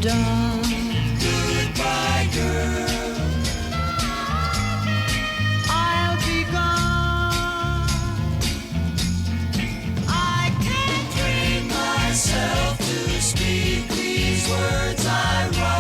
done. Goodbye, girl. I'll be gone. I can't Train myself to speak these words I write.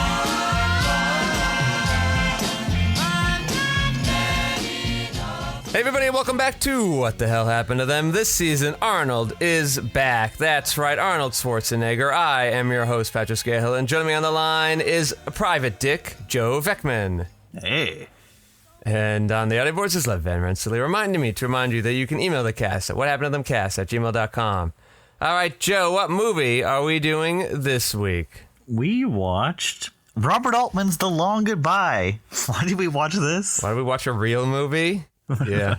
Hey everybody, and welcome back to What the Hell Happened to Them. This season, Arnold is back. That's right, Arnold Schwarzenegger. I am your host, Patrick Skeyhill, and joining me on the line is a private dick, Joe Vekeman. Hey. And on the audio boards is Lev Van Rensselaer, reminding me to remind you that you can email the cast at whathappenedtothemcast@gmail.com. All right, Joe, what movie are we doing this week? We watched Robert Altman's The Long Goodbye. Why did we watch this? Why did we watch a real movie? Yeah.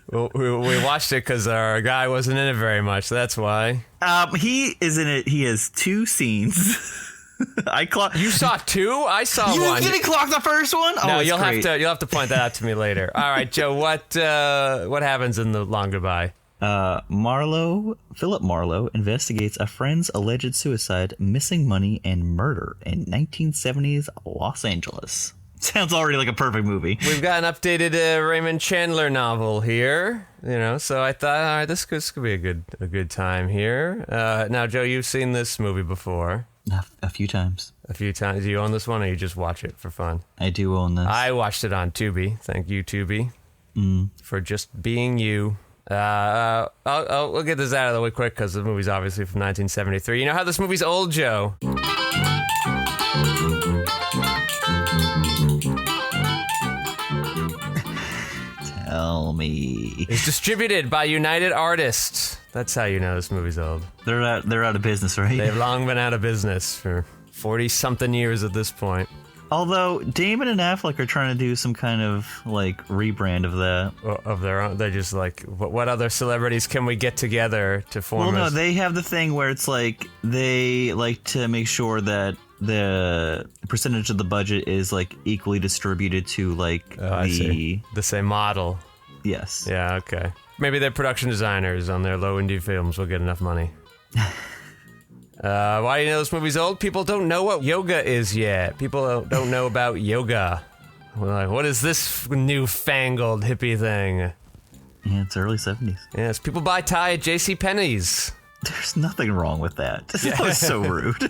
Well, we watched it because our guy wasn't in it very much. That's why. He is in it. He has two scenes. You saw two? I saw you one. You didn't clock the first one? No, oh, you'll have to point that out to me later. All right, Joe. What happens in The Long Goodbye? Philip Marlowe investigates a friend's alleged suicide, missing money, and murder in 1970s Los Angeles. Sounds already like a perfect movie. We've got an updated Raymond Chandler novel here, so I thought, all right, this could be a good time here. Now, Joe, you've seen this movie before. A few times. A few times. Do you own this one, or you just watch it for fun? I do own this. I watched it on Tubi. Thank you, Tubi, for just being you. We'll get this out of the way quick because the movie's obviously from 1973. You know how this movie's old, Joe? Tell me. It's distributed by United Artists. That's how you know this movie's old. They're out of business, right? They've long been out of business for 40-something years at this point. Although Damon and Affleck are trying to do some kind of rebrand of that. Of their own. They're just like, what other celebrities can we get together to form? Well, no, they have the thing where it's like they like to make sure that the percentage of the budget is equally distributed to the same model. Yes. Yeah. Okay. Maybe their production designers on their low indie films will get enough money. Why do you know this movie's old? People don't know what yoga is yet. People don't know about yoga. We're like, what is this newfangled hippie thing? Yeah, it's early 70s. Yes, people buy Thai at JCPenney's. There's nothing wrong with that. That was so rude.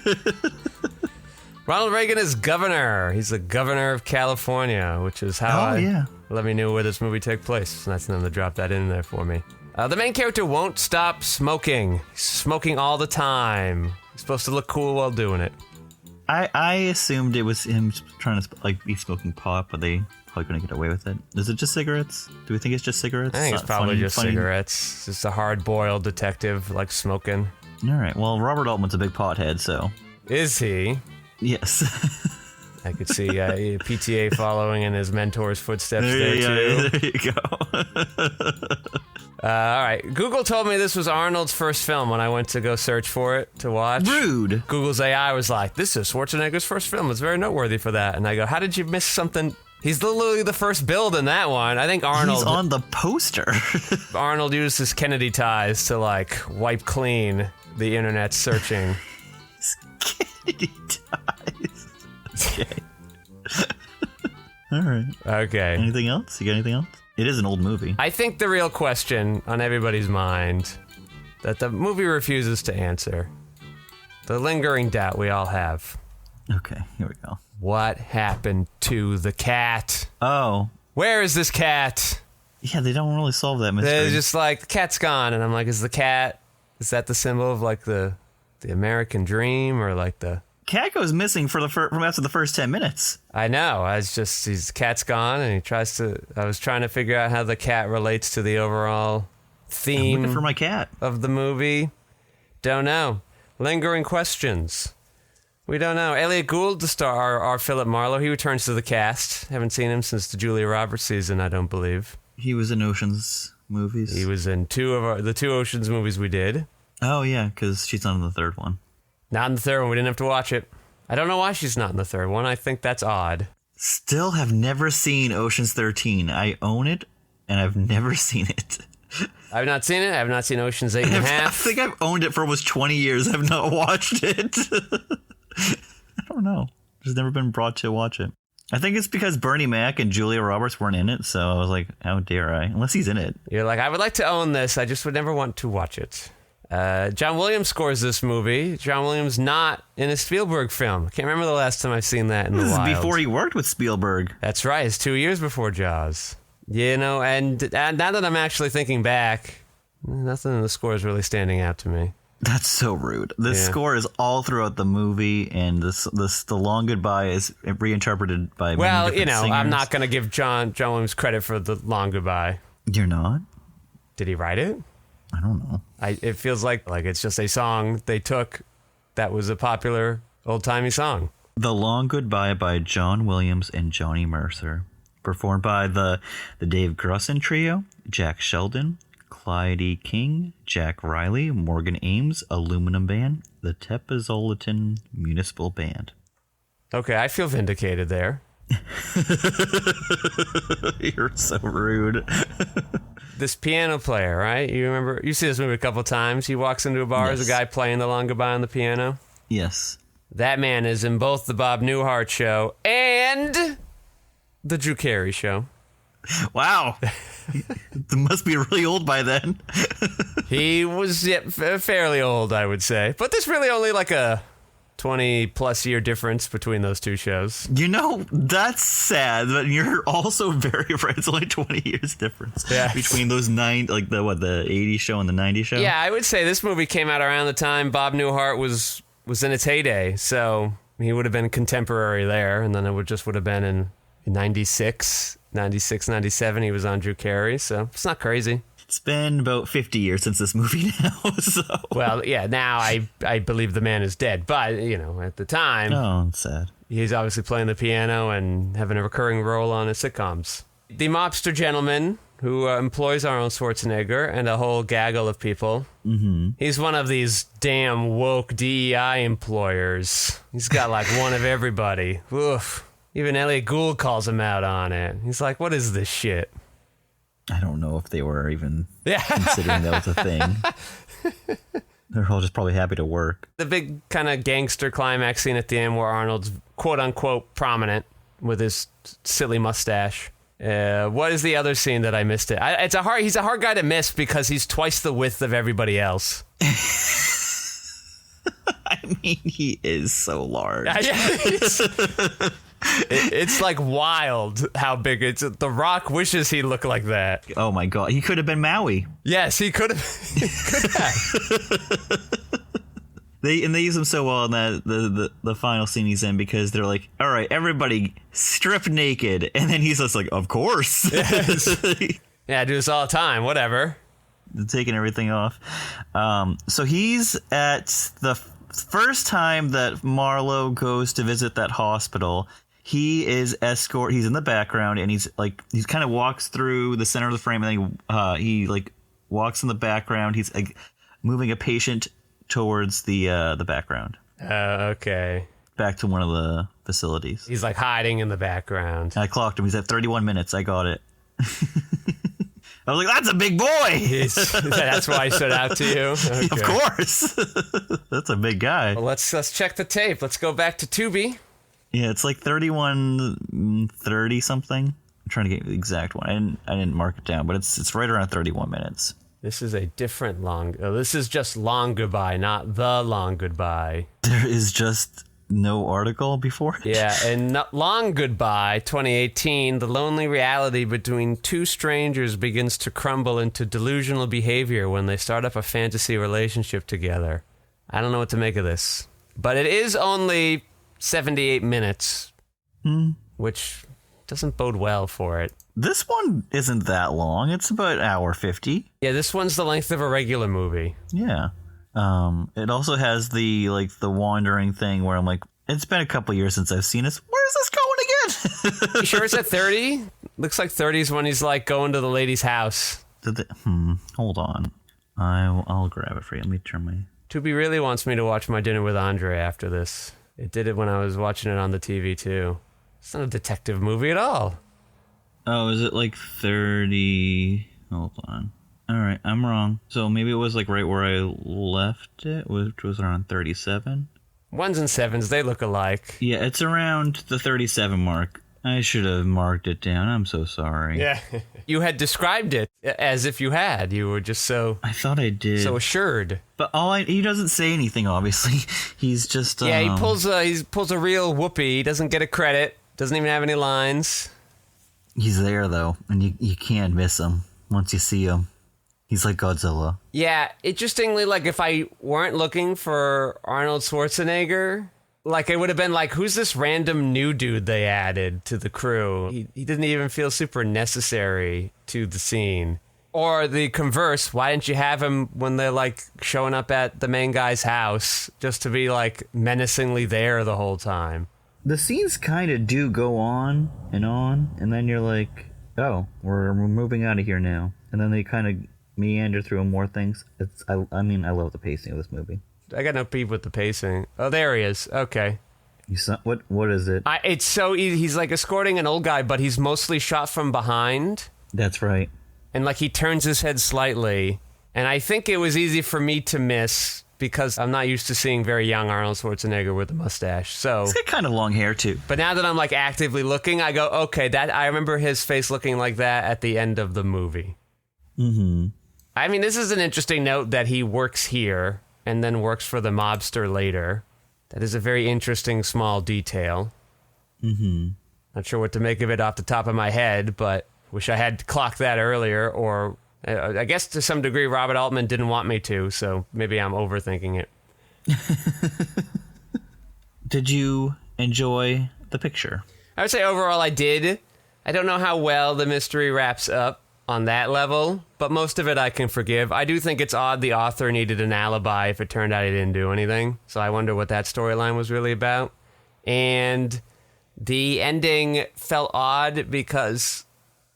Ronald Reagan is governor. He's the governor of California, which is how let me know where this movie took place. Nice of them to drop that in there for me. The main character won't stop smoking. He's smoking all the time. He's supposed to look cool while doing it. I assumed it was him trying to be smoking pot, but they probably couldn't get away with it. Is it just cigarettes? Do we think it's just cigarettes? I think it's probably just cigarettes. It's just a hard-boiled detective like smoking. All right. Well, Robert Altman's a big pothead, so. Is he? Yes. I could see PTA following in his mentor's footsteps there too. There you go. All right. Google told me this was Arnold's first film when I went to go search for it to watch. Rude. Google's AI was like, this is Schwarzenegger's first film. It's very noteworthy for that. And I go, how did you miss something? He's literally the first build in that one. I think Arnold... He's on the poster. Arnold used his Kennedy ties to, wipe clean the internet searching. Kennedy ties. Okay. All right. Okay. Anything else? You got anything else? It is an old movie. I think the real question on everybody's mind that the movie refuses to answer, the lingering doubt we all have. Okay, here we go. What happened to the cat? Oh. Where is this cat? Yeah, they don't really solve that mystery. They're just like, the cat's gone. And I'm like, is that the symbol of the American dream or the... Cat goes missing from after the first 10 minutes. I know. The cat's gone, and I was trying to figure out how the cat relates to the overall theme. I'm looking for my cat. Of the movie. Don't know. Lingering questions. We don't know. Elliot Gould, the star, our Philip Marlowe, he returns to the cast. Haven't seen him since the Julia Roberts season, I don't believe. He was in Ocean's movies. He was in the two Ocean's movies we did. Oh, yeah, because she's not in the third one. Not in the third one. We didn't have to watch it. I don't know why she's not in the third one. I think that's odd. Still have never seen Ocean's 13. I own it, and I've never seen it. I've not seen it. I've not seen Ocean's 8 and a I half. think I've owned it for almost 20 years. I've not watched it. I don't know. Just never been brought to watch it. I think it's because Bernie Mac and Julia Roberts weren't in it, so I was like, how dare I? Unless he's in it. You're like, I would like to own this. I just would never want to watch it. John Williams scores this movie. John Williams not in a Spielberg film. Can't remember the last time I've seen that in the wild. This is before he worked with Spielberg. That's right. It's 2 years before Jaws. You know, and now that I'm actually thinking back, nothing in the score is really standing out to me. That's so rude. The score is all throughout the movie, and the Long Goodbye is reinterpreted by many different singers. I'm not going to give John Williams credit for The Long Goodbye. You're not? Did he write it? I don't know. It feels like it's just a song they took that was a popular old-timey song. The Long Goodbye by John Williams and Johnny Mercer. Performed by the Dave Grusson Trio, Jack Sheldon, Clyde E. King, Jack Riley, Morgan Ames, Aluminum Band, the Tepazolitan Municipal Band. Okay, I feel vindicated there. You're so rude. This piano player, right? You see this movie a couple times. He walks into a bar, Yes. There's a guy playing The Long Goodbye on the piano. Yes. That man is in both the Bob Newhart Show and the Drew Carey Show. Wow. It must be really old by then. He was fairly old, I would say. But there's really only like a 20-plus year difference between those two shows. You know, that's sad, but you're also very right. It's only 20 years difference between those the 80s show and the 90s show? Yeah, I would say this movie came out around the time Bob Newhart was in its heyday, so he would have been contemporary there, and then it would have been in 96, 97, he was on Drew Carey, so it's not crazy. It's been about 50 years since this movie now, so... Well, yeah, now I believe the man is dead, but, at the time... Oh, it's sad. He's obviously playing the piano and having a recurring role on his sitcoms. The mobster gentleman who employs Arnold Schwarzenegger and a whole gaggle of people. Mm-hmm. He's one of these damn woke DEI employers. He's got like one of everybody. Oof. Even Elliot Gould calls him out on it. He's like, what is this shit? I don't know if they were even considering that was a thing. They're all just probably happy to work. The big kind of gangster climax scene at the end where Arnold's quote-unquote prominent with his silly mustache. What is the other scene that I missed it? He's a hard guy to miss because he's twice the width of everybody else. I mean, he is so large. It's like wild how big it's. The Rock wishes he looked like that. Oh my god, he could have been Maui. Yes, he could have. They use him so well in that the final scene he's in because they're like, all right, everybody strip naked, and then he's just like, of course. Yes. Yeah, I do this all the time. Whatever. Taking everything off. So he's at the first time that Marlowe goes to visit that hospital. He is he's in the background, and he's kind of walks through the center of the frame, and then he walks in the background. He's moving a patient towards the background. Okay. Back to one of the facilities. He's like hiding in the background. I clocked him. He's at 31 minutes. I got it. I was like, that's a big boy. That's why he stood out to you? Okay. Of course. That's a big guy. Well, let's check the tape. Let's go back to Tubi. Yeah, it's like 31:30 something. I'm trying to get the exact one. I didn't mark it down, but it's right around 31 minutes. This is a different this is just Long Goodbye, not The Long Goodbye. There is just no article before it. Yeah, and Long Goodbye, 2018, the lonely reality between two strangers begins to crumble into delusional behavior when they start up a fantasy relationship together. I don't know what to make of this. But it is only 78 minutes, which doesn't bode well for it. This one isn't that long. It's about an hour 50. Yeah, this one's the length of a regular movie. Yeah. It also has the wandering thing where I'm like, it's been a couple years since I've seen this. Where's this going again? You sure it's at 30? Looks like 30 is when he's like going to the lady's house. Hold on. I'll grab it for you. Let me turn my... Tubi really wants me to watch My Dinner with Andre after this. It did it when I was watching it on the TV too. It's not a detective movie at all. Oh, is it like 30? Hold on. All right, I'm wrong. So maybe it was like right where I left it, which was around 37. 1s and 7s, they look alike. Yeah, it's around the 37 mark. I should have marked it down. I'm so sorry. Yeah. You had described it as if you had. You were just so... I thought I did. So assured. But he doesn't say anything, obviously. He's just... Yeah, he pulls a real whoopee. He doesn't get a credit. Doesn't even have any lines. He's there, though, and you can't miss him once you see him. He's like Godzilla. Yeah, interestingly, like, if I weren't looking for Arnold Schwarzenegger... Like, it would have been like, who's this random new dude they added to the crew? He didn't even feel super necessary to the scene. Or the converse, why didn't you have him when they're, like, showing up at the main guy's house just to be, like, menacingly there the whole time? The scenes kind of do go on, and then you're like, oh, we're moving out of here now. And then they kind of meander through more things. I love the pacing of this movie. I got no beef with the pacing. Oh, there he is. Okay. What is it? It's so easy. He's like escorting an old guy, but he's mostly shot from behind. That's right. And like he turns his head slightly. And I think it was easy for me to miss because I'm not used to seeing very young Arnold Schwarzenegger with a mustache. So he's got kind of long hair too. But now that I'm like actively looking, I go, okay, I remember his face looking like that at the end of the movie. Mm-hmm. I mean, this is an interesting note that he works here and then works for the mobster later. That is a very interesting small detail. Mm-hmm. Not sure what to make of it off the top of my head, but wish I had clocked that earlier, or I guess to some degree Robert Altman didn't want me to, so maybe I'm overthinking it. Did you enjoy the picture? I would say overall I did. I don't know how well the mystery wraps up on that level, but most of it I can forgive. I do think it's odd the author needed an alibi if it turned out he didn't do anything, so I wonder what that storyline was really about. And the ending felt odd because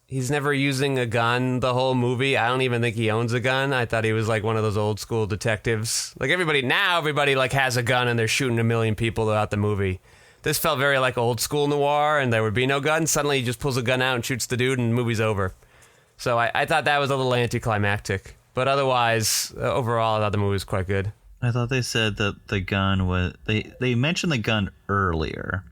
he's never using a gun the whole movie. I don't even think he owns a gun. I thought he was like one of those old school detectives. Like everybody like has a gun and they're shooting a million people throughout the movie. This felt very like old school noir and there would be no gun. Suddenly he just pulls a gun out and shoots the dude and the movie's over. So I thought that was a little anticlimactic. But otherwise, overall, I thought the movie was quite good. I thought they said that the gun was... They mentioned the gun earlier.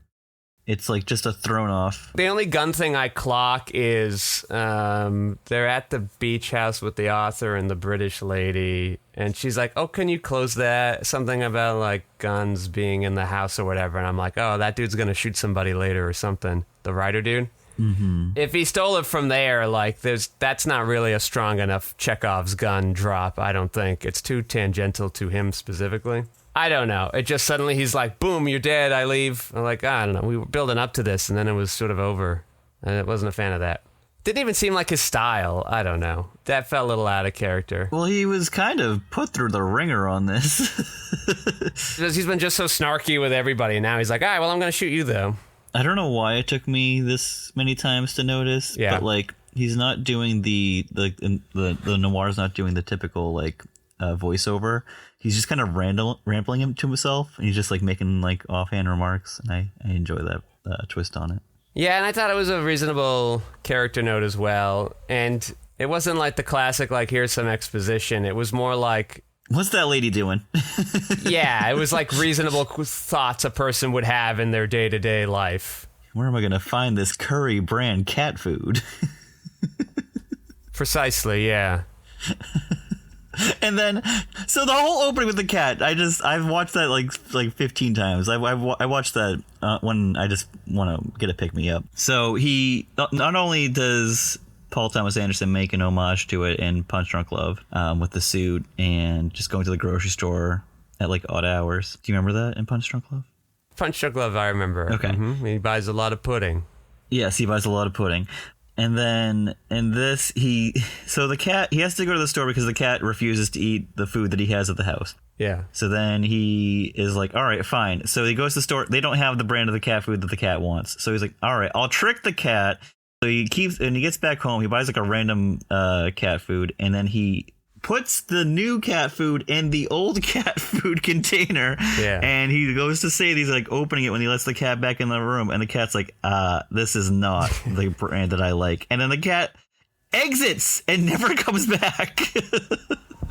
It's like just a thrown off... The only gun thing I clock is they're at the beach house with the author and the British lady. And she's like, oh, can you close that? Something about like guns being in the house or whatever. And I'm like, oh, that dude's going to shoot somebody later or something. The writer dude. Mm-hmm. If he stole it from there, like that's not really a strong enough Chekhov's gun drop, I don't think. It's too tangential to him specifically. I don't know. It just suddenly he's like, boom, you're dead, I leave. I'm like, I don't know. We were building up to this, and then it was sort of over. And I wasn't a fan of that. Didn't even seem like his style. I don't know. That felt a little out of character. Well, he was kind of put through the ringer on this. Because he's been just so snarky with everybody, and now he's like, all right, well, I'm going to shoot you, though. I don't know why it took me this many times to notice, but like he's not doing the noir's not doing the typical like voiceover. He's just kind of rambling him to himself, and he's just like making like offhand remarks, and I enjoy that twist on it. Yeah, and I thought it was a reasonable character note as well, and it wasn't like the classic like here's some exposition. It was more like, what's that lady doing? Yeah, it was like reasonable thoughts a person would have in their day-to-day life. Where am I going to find this Curry brand cat food? Precisely, yeah. And then, so the whole opening with the cat, I've watched that like 15 times. I watched that when I just want to get a pick-me-up. So he, not only does Paul Thomas Anderson make an homage to it in Punch Drunk Love with the suit and just going to the grocery store at like odd hours. Do you remember that in Punch Drunk Love? Punch Drunk Love, I remember. Okay. Mm-hmm. He buys a lot of pudding. Yes, he buys a lot of pudding. And then in this, the cat, he has to go to the store because the cat refuses to eat the food that he has at the house. Yeah. So then he is like, all right, fine. So he goes to the store. They don't have the brand of the cat food that the cat wants. So he's like, all right, I'll trick the cat. So he gets back home. He buys like a random cat food, and then he puts the new cat food in the old cat food container. Yeah. And he goes to say it, he's like opening it when he lets the cat back in the room, and the cat's like, this is not the brand that I like. And then the cat exits and never comes back.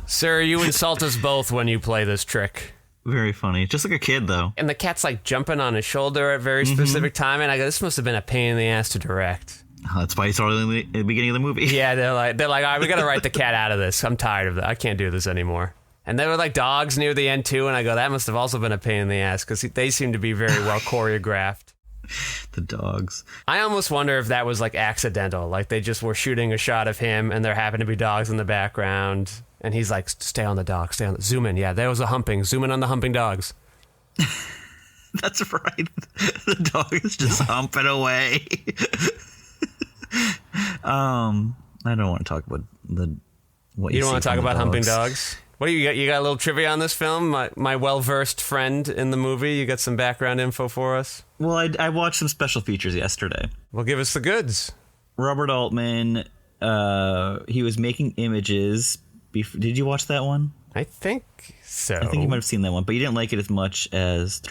Sir, you insult us both when you play this trick. Very funny. Just like a kid, though. And the cat's like jumping on his shoulder at very specific time, and I go, this must have been a pain in the ass to direct. That's why he started in the beginning of the movie. Yeah, they're like, all right, we got to write the cat out of this. I'm tired of it. I can't do this anymore. And there were like dogs near the end too, and I go, that must have also been a pain in the ass because they seem to be very well choreographed. The dogs. I almost wonder if that was like accidental, like they just were shooting a shot of him, and there happened to be dogs in the background, and he's like, stay on the dog, zoom in. Yeah, there was a humping. Zoom in on the humping dogs. That's right. The dog is just humping away. I don't want to talk about what you don't want to talk about dogs. humping dogs? What do you got? You got a little trivia on this film? My well-versed friend in the movie. You got some background info for us? Well, I watched some special features yesterday. Well, give us the goods. Robert Altman, he was making images. Did you watch that one? I think so. I think you might have seen that one, but you didn't like it as much as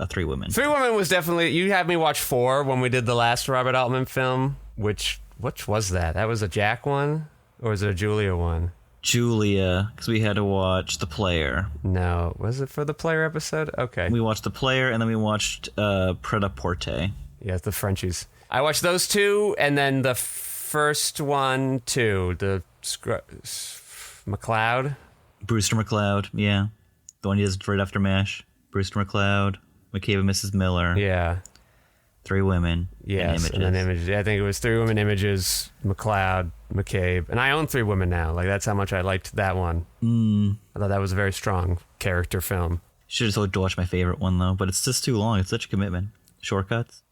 Three Women. Three Women was definitely... You had me watch 4 when we did the last Robert Altman film, which was that? That was a Jack one? Or was it a Julia one? Julia, because we had to watch The Player. No. Was it for the Player episode? Okay. We watched The Player, and then we watched Pret-a-Porter. Yeah, the Frenchies. I watched those 2, and then the first one, too. The McLeod? Brewster McLeod, yeah. The one he does right after MASH. Brewster McLeod, McCabe and Mrs. Miller. Yeah. Three Women. Yes, and then Images. I think it was Three Women, Images, McLeod, McCabe. And I own Three Women now. Like, that's how much I liked that one. I thought that was a very strong character film. Should have told to watch my favorite one, though, but it's just too long. It's such a commitment. Shortcuts.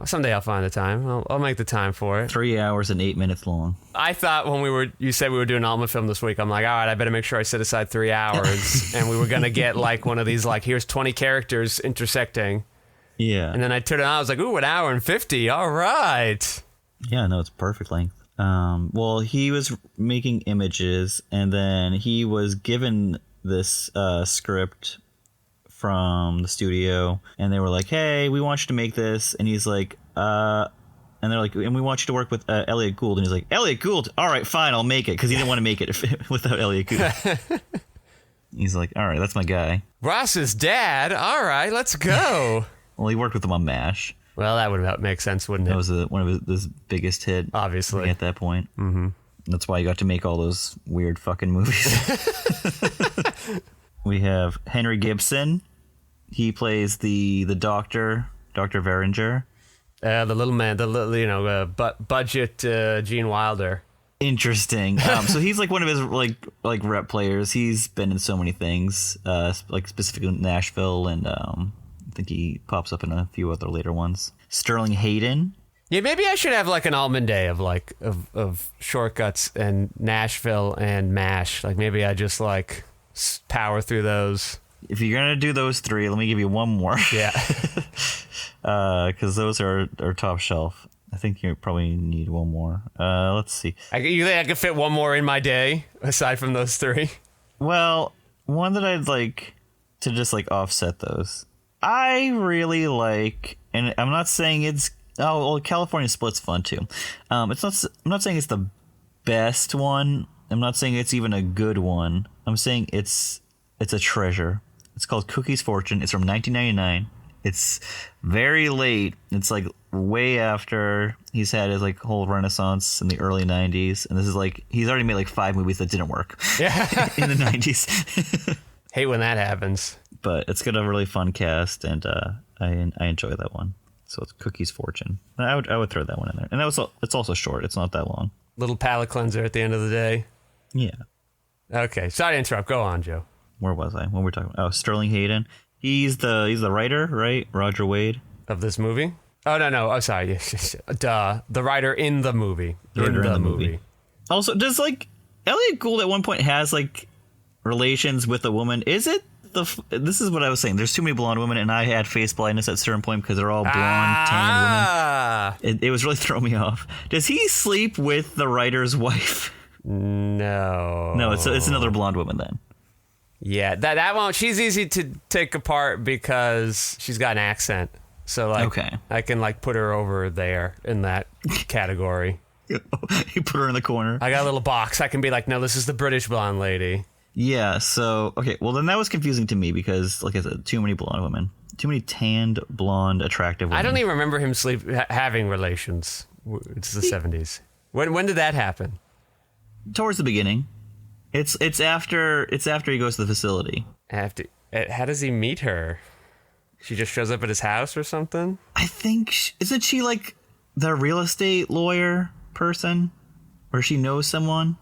Someday I'll find the time. I'll make the time for it. 3 hours and 8 minutes long. I thought when you said we were doing an Altman film this week, I'm like, all right, I better make sure I set aside 3 hours. And we were going to get like one of these, like, here's 20 characters intersecting. Yeah. And then I turned it on, I was like, ooh, 1 hour and 50. All right. Yeah, no, it's perfect length. Well, he was making images, and then he was given this script from the studio, and they were like, hey, we want you to make this, and he's like, and they're like, and we want you to work with Elliot Gould, and he's like, Elliot Gould, all right, fine, I'll make it, because he didn't want to make it without Elliot Gould. He's like, all right, that's my guy. Ross's dad, all right, let's go. Well, he worked with him on MASH. Well, that would make sense, wouldn't it? That was one of his biggest hit, obviously, at that point. Mm-hmm. That's why he got to make all those weird fucking movies. We have Henry Gibson. He plays the doctor, Dr. Veringer. The little man, budget Gene Wilder. Interesting. So he's like one of his like rep players. He's been in so many things, like specifically Nashville, and I think he pops up in a few other later ones. Sterling Hayden. Yeah, maybe I should have like an Altman day of Shortcuts and Nashville and MASH. Like maybe I just like power through those. If you're gonna do those 3, let me give you one more. Yeah. Because those are top shelf. I think you probably need one more. Let's see. You think I could fit one more in my day aside from those 3? Well, one that I'd like to just like offset those. I really like, and I'm not saying it's. Oh, well, California Split's fun too. It's not. I'm not saying it's the best one. I'm not saying it's even a good one. I'm saying it's a treasure. It's called Cookie's Fortune. It's from 1999. It's very late. It's like way after he's had his like whole renaissance in the early 90s. And this is like, he's already made like 5 movies that didn't work. Yeah. In the 90s. Hate when that happens. But it's got a really fun cast, and I enjoy that one. So it's Cookie's Fortune. I would throw that one in there. And it's also short. It's not that long. Little palate cleanser at the end of the day. Yeah. Okay. Sorry to interrupt. Go on, Joe. Where was I? What were we talking about? Oh, Sterling Hayden. He's the writer, right? Roger Wade. Of this movie? Oh, no. Oh, sorry. Yes. Duh. The writer in the movie. In the movie. Also, does like Elliot Gould at one point has like relations with a woman? Is it this is what I was saying. There's too many blonde women, and I had face blindness at a certain point because they're all blonde, tan women. It was really throwing me off. Does he sleep with the writer's wife? No. No, it's another blonde woman then. Yeah, that one, she's easy to take apart because she's got an accent. So like, Okay. I can like put her over there in that category. You put her in the corner. I got a little box. I can be like, no, this is the British blonde lady. Yeah, so, okay, well, then that was confusing to me because, like I said, too many blonde women. Too many tanned, blonde, attractive women. I don't even remember him having relations. It's the 70s. When did that happen? Towards the beginning. It's after he goes to the facility. How does he meet her? She just shows up at his house or something? I think, isn't she like the real estate lawyer person? Where she knows someone?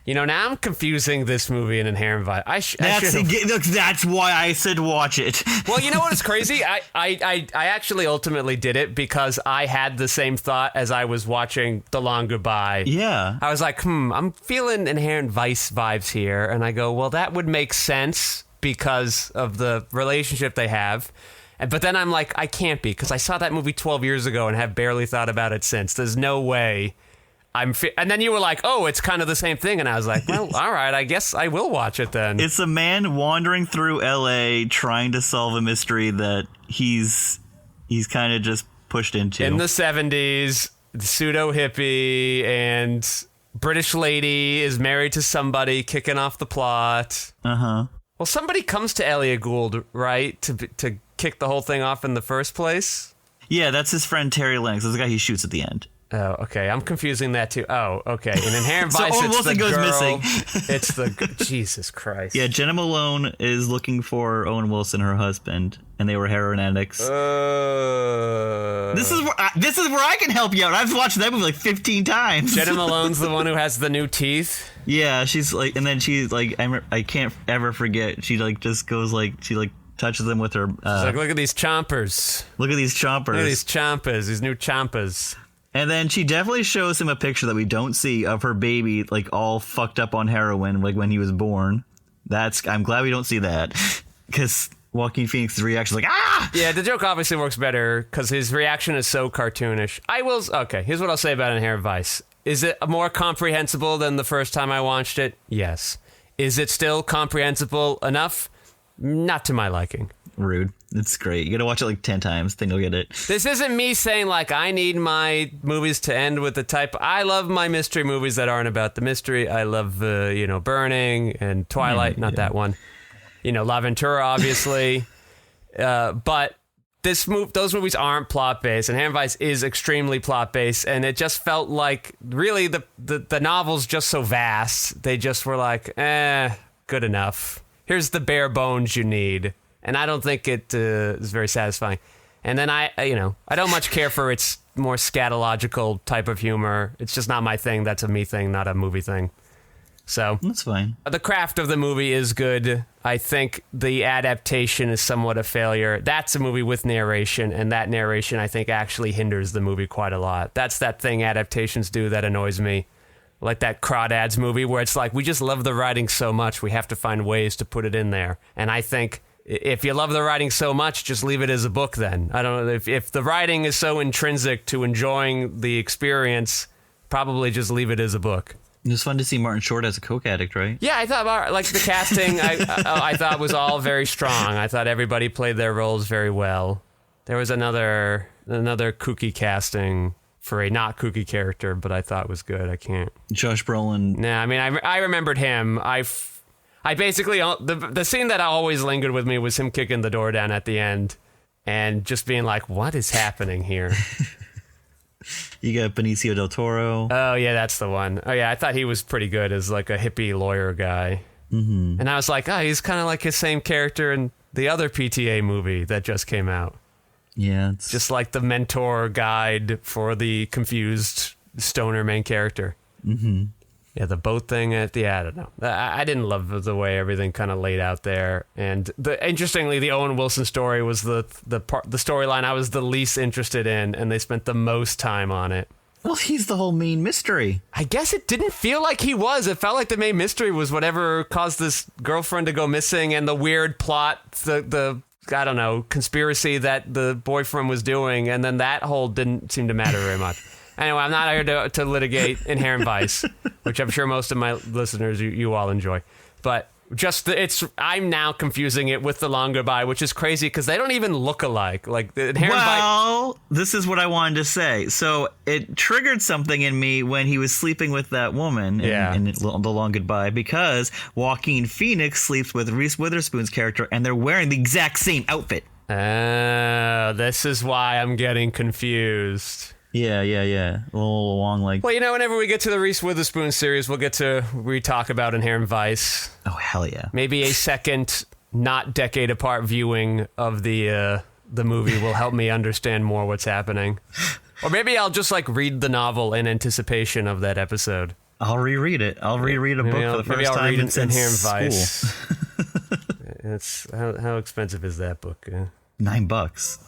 You know, now I'm confusing this movie and Inherent Vice. That's why I said watch it. Well, you know what is crazy? I actually ultimately did it because I had the same thought as I was watching The Long Goodbye. Yeah. I was like, I'm feeling Inherent Vice vibes here. And I go, well, that would make sense because of the relationship they have. But then I'm like, I can't be because I saw that movie 12 years ago and have barely thought about it since. There's no way. And then you were like, oh, it's kind of the same thing. And I was like, well, all right, I guess I will watch it then. It's a man wandering through L.A. trying to solve a mystery that he's kind of just pushed into. In the 70s, pseudo hippie and British lady is married to somebody, kicking off the plot. Uh-huh. Well, somebody comes to Elliot Gould, right, to kick the whole thing off in the first place? Yeah, that's his friend Terry Lennox. That's the guy he shoots at the end. Oh, okay. I'm confusing that too. Oh, okay. In Inherent So Vice, Owen it's Wilson the goes girl. missing. It's the Jesus Christ. Yeah, Jenna Malone is looking for Owen Wilson, her husband, and they were heroin addicts. This is where I can help you out. I've watched that movie like 15 times. Jenna Malone's the one who has the new teeth. Yeah, she's like, and then she's like, I can't ever forget. She like just goes like, she like touches them with her. She's like, look at these chompers. Look at these chompers. Look at these chompers. These new chompers. And then she definitely shows him a picture that we don't see of her baby, like all fucked up on heroin, like when he was born. I'm glad we don't see that, because Joaquin Phoenix's reaction is like, ah! Yeah, the joke obviously works better because his reaction is so cartoonish. Okay, here's what I'll say about Inherent Vice. Is it more comprehensible than the first time I watched it? Yes. Is it still comprehensible enough? Not to my liking. Rude. It's great. You gotta watch it like 10 times, then you'll get it. This isn't me saying, like, I need my movies to end with the type... I love my mystery movies that aren't about the mystery. I love, Burning and Twilight, not that one. La Ventura, obviously. But those movies aren't plot-based, and Inherent Vice is extremely plot-based, and it just felt like, really, the novel's just so vast. They just were like, good enough. Here's the bare bones you need. And I don't think it is very satisfying. And then I don't much care for its more scatological type of humor. It's just not my thing. That's a me thing, not a movie thing. So that's fine. The craft of the movie is good. I think the adaptation is somewhat a failure. That's a movie with narration, and that narration, I think, actually hinders the movie quite a lot. That's that thing adaptations do that annoys me. Like that Crawdads movie where it's like, we just love the writing so much, we have to find ways to put it in there. And I think... if you love the writing so much, just leave it as a book then. I don't know. If the writing is so intrinsic to enjoying the experience, probably just leave it as a book. It was fun to see Martin Short as a coke addict, right? Yeah, I thought like the casting I thought was all very strong. I thought everybody played their roles very well. There was another kooky casting for a not kooky character, but I thought was good. I can't. Josh Brolin. Nah, I mean, I remembered him. I basically, the scene that always lingered with me was him kicking the door down at the end and just being like, what is happening here? You got Benicio del Toro. Oh, yeah, that's the one. Oh, yeah, I thought he was pretty good as like a hippie lawyer guy. Mm-hmm. And I was like, oh, he's kind of like his same character in the other PTA movie that just came out. Yeah. It's just like the mentor guide for the confused stoner main character. Mm-hmm. Yeah, the boat thing I don't know. I didn't love the way everything kind of laid out there. And interestingly, the Owen Wilson story was the storyline I was the least interested in, and they spent the most time on it. Well, he's the whole main mystery. I guess it didn't feel like he was. It felt like the main mystery was whatever caused this girlfriend to go missing and the weird plot, the I don't know, conspiracy that the boyfriend was doing, and then that whole didn't seem to matter very much. Anyway, I'm not here to litigate Inherent Vice, which I'm sure most of my listeners, you all enjoy. But I'm now confusing it with The Long Goodbye, which is crazy because they don't even look alike. Like the inherent Well, this is what I wanted to say. So it triggered something in me when he was sleeping with that woman in The Long Goodbye, because Joaquin Phoenix sleeps with Reese Witherspoon's character, and they're wearing the exact same outfit. This is why I'm getting confused. Yeah. A little long, like... Well, whenever we get to the Reese Witherspoon series, we'll get to re-talk about Inherent Vice. Oh, hell yeah. Maybe a second, not decade-apart viewing of the movie will help me understand more what's happening. Or maybe I'll just, read the novel in anticipation of that episode. I'll reread it. I'll reread a book for the first time read since Inherent Vice. school. It's how expensive is that book? $9.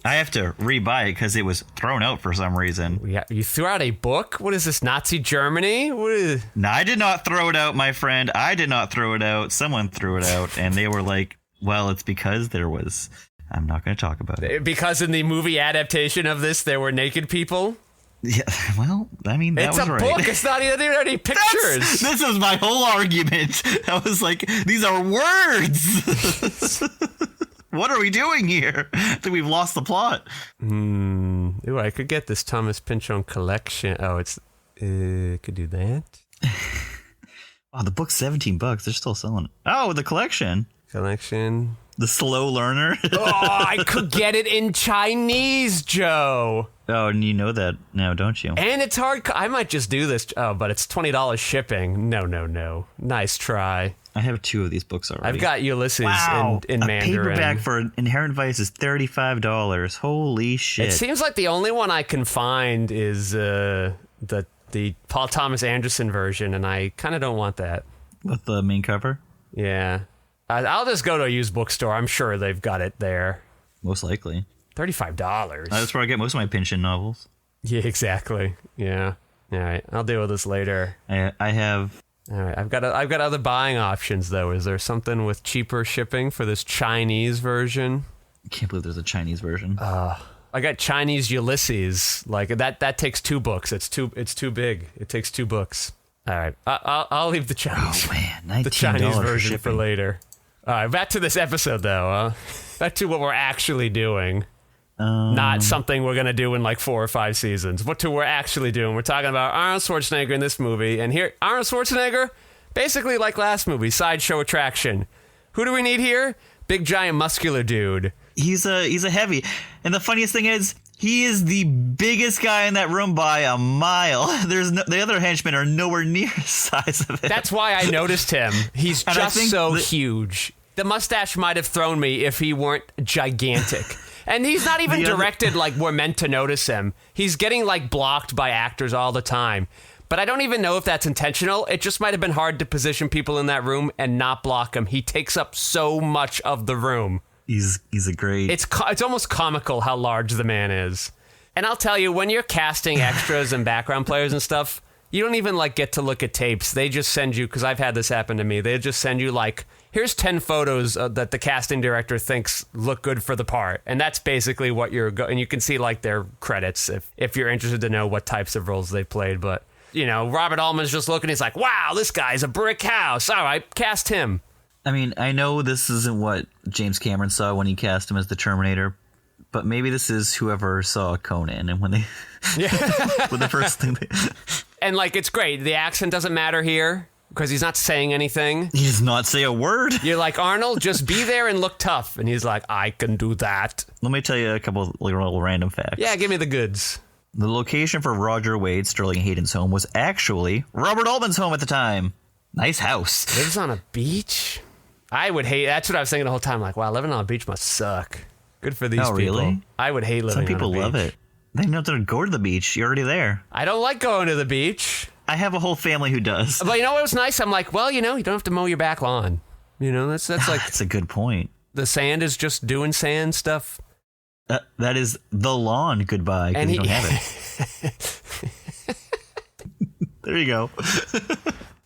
I have to rebuy it because it was thrown out for some reason. Yeah, you threw out a book? What is this, Nazi Germany? No, I did not throw it out, my friend. I did not throw it out. Someone threw it out, and they were like, well, it's because there was... I'm not going to talk about it. Because in the movie adaptation of this, there were naked people? Yeah, well, I mean, that was right. It's a book. It's not even any pictures. This is my whole argument. I was like, these are words. What are we doing here? I think we've lost the plot. Ooh, I could get this Thomas Pynchon collection. Oh, it's could do that. Oh, the book's $17. They're still selling it. Oh, the collection. The Slow Learner. Oh, I could get it in Chinese, Joe. Oh, and you know that now, don't you? And it's hard. I might just do this. Oh, but it's $20 shipping. No. Nice try. I have 2 of these books already. I've got Ulysses in Mandarin. A paperback for Inherent Vice is $35. Holy shit. It seems like the only one I can find is the Paul Thomas Anderson version, and I kind of don't want that. With the main cover? Yeah. I'll just go to a used bookstore. I'm sure they've got it there. Most likely. $35. That's where I get most of my Pynchon novels. Yeah, exactly. Yeah. All right. I'll deal with this later. I have... All right. I've got other buying options, though. Is there something with cheaper shipping for this Chinese version? I can't believe there's a Chinese version. I got Chinese Ulysses. Like that takes 2 books. It's too big. It takes 2 books. All right. I'll leave the Chinese. Oh man, the Chinese version for later. All right. Back to this episode, though. Back to what we're actually doing. Not something we're going to do in 4 or 5 seasons. What we're actually doing. We're talking about Arnold Schwarzenegger in this movie. And here, Arnold Schwarzenegger, basically like last movie, sideshow attraction. Who do we need here? Big, giant, muscular dude. He's a heavy. And the funniest thing is, he is the biggest guy in that room by a mile. The other henchmen are nowhere near the size of him. That's why I noticed him. He's just so huge. The mustache might have thrown me if he weren't gigantic. And he's not even directed like we're meant to notice him. He's getting blocked by actors all the time. But I don't even know if that's intentional. It just might have been hard to position people in that room and not block him. He takes up so much of the room. He's a great... It's almost comical how large the man is. And I'll tell you, when you're casting extras and background players and stuff, you don't even get to look at tapes. They just send you, because I've had this happen to me, they just send you here's 10 photos that the casting director thinks look good for the part. And that's basically what and you can see their credits if you're interested to know what types of roles they played. But, Robert Altman's just looking, he's like, wow, this guy's a brick house. All right, cast him. I mean, I know this isn't what James Cameron saw when he cast him as the Terminator, but maybe this is whoever saw Conan and when they... with the first thing they... And, it's great. The accent doesn't matter here because he's not saying anything. He does not say a word. You're like, Arnold, just be there and look tough. And he's like, I can do that. Let me tell you a couple of little random facts. Yeah, give me the goods. The location for Roger Wade, Sterling Hayden's home, was actually Robert Altman's home at the time. Nice house. Lives on a beach? I would hate... That's what I was thinking the whole time. Wow, living on a beach must suck. Good for these people. Really? I would hate living on a beach. Some people love it. They don't have to go to the beach. You're already there. I don't like going to the beach. I have a whole family who does. But you know what was nice? I'm like, well, you don't have to mow your back lawn. That's That's a good point. The sand is just doing sand stuff. That is the lawn goodbye, because you don't have it. There you go.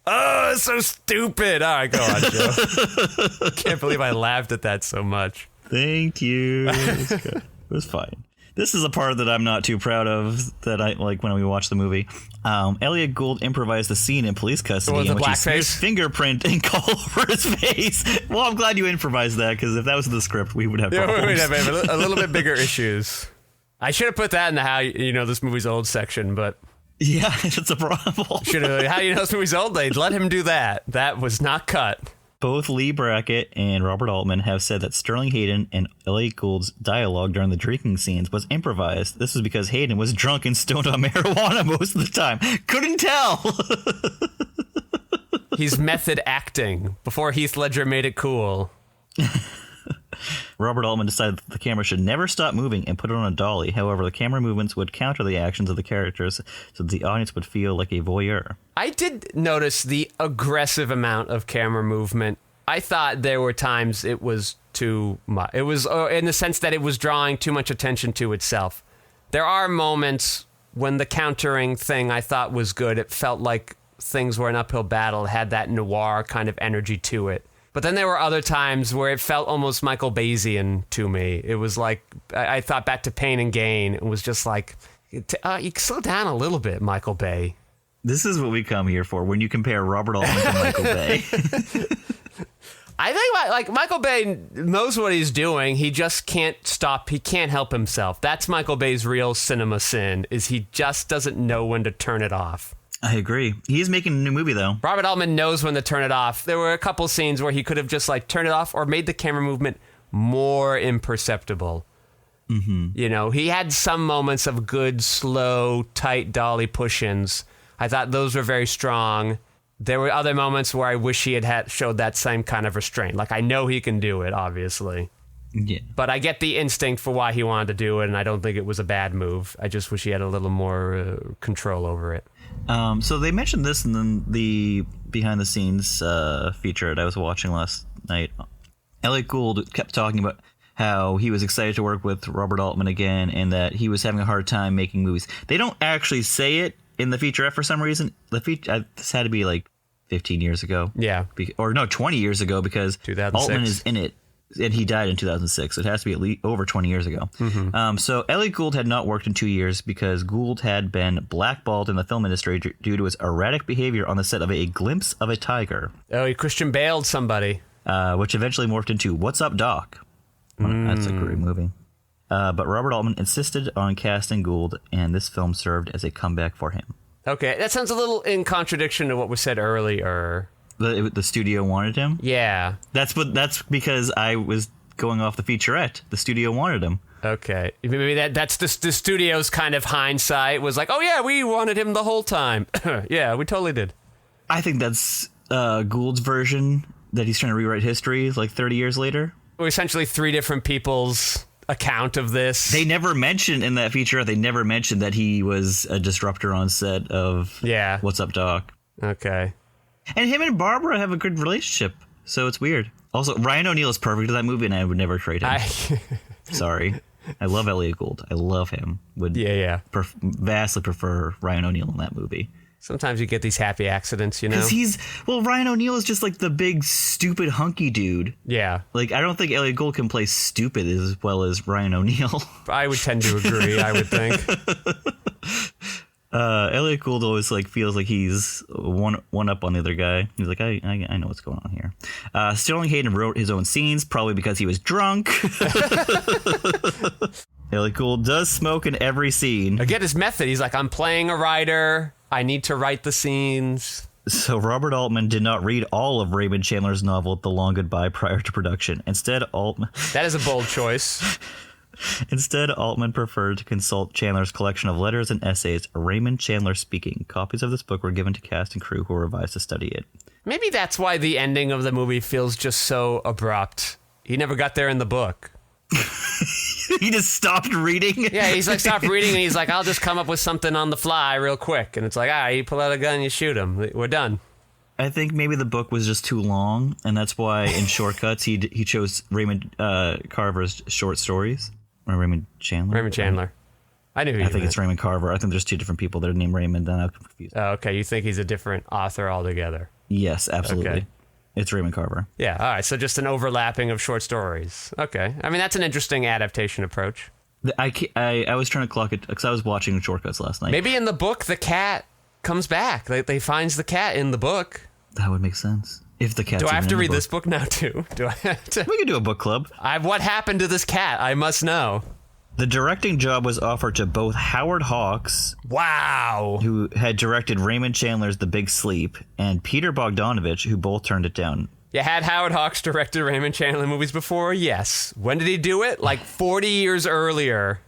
Oh, it's so stupid. All right, go on, Joe. Can't believe I laughed at that so much. Thank you. It was good. It was fine. This is a part that I'm not too proud of that I like when we watch the movie. Elliot Gould improvised the scene in police custody in which he smears fingerprint ink all over his face. Well, I'm glad you improvised that because if that was in the script, we would have problems. We'd have a little bit bigger issues. I should have put that in the how you know this movie's old section, but yeah, it's a problem. Should have. How do you know this movie's old? They'd let him do that. That was not cut. Both Lee Brackett and Robert Altman have said that Sterling Hayden and Elliot Gould's dialogue during the drinking scenes was improvised. This was because Hayden was drunk and stoned on marijuana most of the time. Couldn't tell. He's method acting before Heath Ledger made it cool. Robert Altman decided that the camera should never stop moving and put it on a dolly. However, the camera movements would counter the actions of the characters so that the audience would feel like a voyeur. I did notice the aggressive amount of camera movement. I thought there were times it was too much. It was in the sense that it was drawing too much attention to itself. There are moments when the countering thing I thought was good. It felt like things were an uphill battle, had that noir kind of energy to it. But then there were other times where it felt almost Michael Bayesian to me. It was like, I thought back to Pain and Gain. It was just like, you slow down a little bit, Michael Bay. This is what we come here for, when you compare Robert Altman to Michael Bay. I think like Michael Bay knows what he's doing. He just can't stop. He can't help himself. That's Michael Bay's real cinema sin, is he just doesn't know when to turn it off. I agree. He is making a new movie, though. Robert Altman knows when to turn it off. There were a couple scenes where he could have just like turned it off or made the camera movement more imperceptible. Mm-hmm. You know, he had some moments of good, slow, tight dolly push-ins. I thought those were very strong. There were other moments where I wish he had showed that same kind of restraint. Like, I know he can do it, obviously. Yeah. But I get the instinct for why he wanted to do it, and I don't think it was a bad move. I just wish he had a little more control over it. So they mentioned this in the behind-the-scenes feature that I was watching last night. Elliot Gould kept talking about how he was excited to work with Robert Altman again and that he was having a hard time making movies. They don't actually say it in the featurette for some reason. This had to be like 15 years ago. Yeah. 20 years ago because 2006. Altman is in it. And he died in 2006, so it has to be at least over 20 years ago. Mm-hmm. So Elliot Gould had not worked in 2 years because Gould had been blackballed in the film industry due to his erratic behavior on the set of A Glimpse of a Tiger. Oh, he Christian Baled somebody. Which eventually morphed into What's Up, Doc? That's a great movie. But Robert Altman insisted on casting Gould, and this film served as a comeback for him. Okay, that sounds a little in contradiction to what was said earlier. The studio wanted him? Yeah. That's because I was going off the featurette. The studio wanted him. Okay. Maybe that's the studio's kind of hindsight was like, oh yeah, we wanted him the whole time. Yeah, we totally did. I think that's Gould's version that he's trying to rewrite history like 30 years later. Essentially 3 different people's account of this. They never mentioned in that featurette, they never mentioned that he was a disruptor on set of What's Up, Doc? Okay. And him and Barbara have a good relationship, so it's weird. Also, Ryan O'Neal is perfect in that movie, and I would never trade him. Sorry. I love Elliot Gould. I love him. Would vastly prefer Ryan O'Neal in that movie. Sometimes you get these happy accidents, you know? Because Ryan O'Neal is just like the big, stupid, hunky dude. Yeah. Like, I don't think Elliot Gould can play stupid as well as Ryan O'Neal. I would tend to agree, I would think. Elliot Gould always feels like he's one up on the other guy. He's like, I know what's going on here. Sterling Hayden wrote his own scenes, probably because he was drunk. Elliot Gould does smoke in every scene. I get his method. He's like, I'm playing a writer. I need to write the scenes. So Robert Altman did not read all of Raymond Chandler's novel, The Long Goodbye, prior to production. Instead, Altman... That is a bold choice. Instead, Altman preferred to consult Chandler's collection of letters and essays, Raymond Chandler Speaking. Copies of this book were given to cast and crew who revised to study it. Maybe that's why the ending of the movie feels just so abrupt. He never got there in the book. He just stopped reading? Yeah, he's like, stopped reading, and he's like, I'll just come up with something on the fly real quick. And it's like, you pull out a gun, you shoot him. We're done. I think maybe the book was just too long, and that's why in shortcuts he chose Raymond Carver's short stories. Or Raymond Chandler? Raymond Chandler. I knew who you think it's Raymond Carver. I think there's 2 different people that are named Raymond, and I'm confused. Oh, okay, you think he's a different author altogether? Yes, absolutely. Okay. It's Raymond Carver. Yeah, all right, so just an overlapping of short stories. Okay. I mean, that's an interesting adaptation approach. I was trying to clock it because I was watching Shortcuts last night. Maybe in the book the cat comes back. They finds the cat in the book. That would make sense. If the cat. Do I have to read this book now too? Do I have to? We could do a book club. What happened to this cat? I must know. The directing job was offered to both Howard Hawks, Wow, who had directed Raymond Chandler's The Big Sleep, and Peter Bogdanovich, who both turned it down. You had Howard Hawks directed Raymond Chandler movies before? Yes. When did he do it? Like 40 years earlier.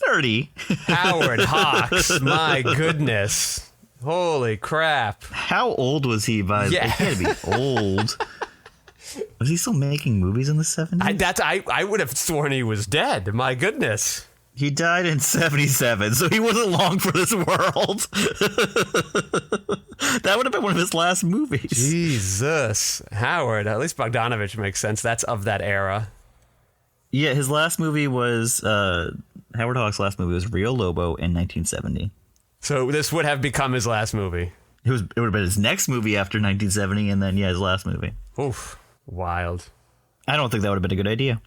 30. Howard Hawks, my goodness. Holy crap. How old was he by? Yeah. He had to be old. Was he still making movies in the 70s? I would have sworn he was dead. My goodness. He died in 77, so he wasn't long for this world. That would have been one of his last movies. Jesus. Howard. At least Bogdanovich makes sense. That's of that era. Yeah, his last movie was... Howard Hawks' last movie was Rio Lobo in 1970. So this would have become his last movie. It would have been his next movie after 1970, and then, his last movie. Oof. Wild. I don't think that would have been a good idea.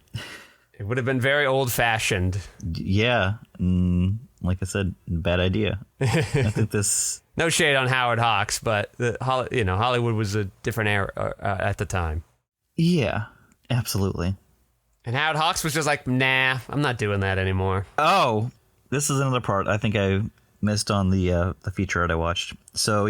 It would have been very old-fashioned. Yeah. Like I said, bad idea. I think this... No shade on Howard Hawks, but Hollywood was a different era at the time. Yeah, absolutely. And Howard Hawks was just like, nah, I'm not doing that anymore. Oh, this is another part I think I missed on the featurette I watched. So,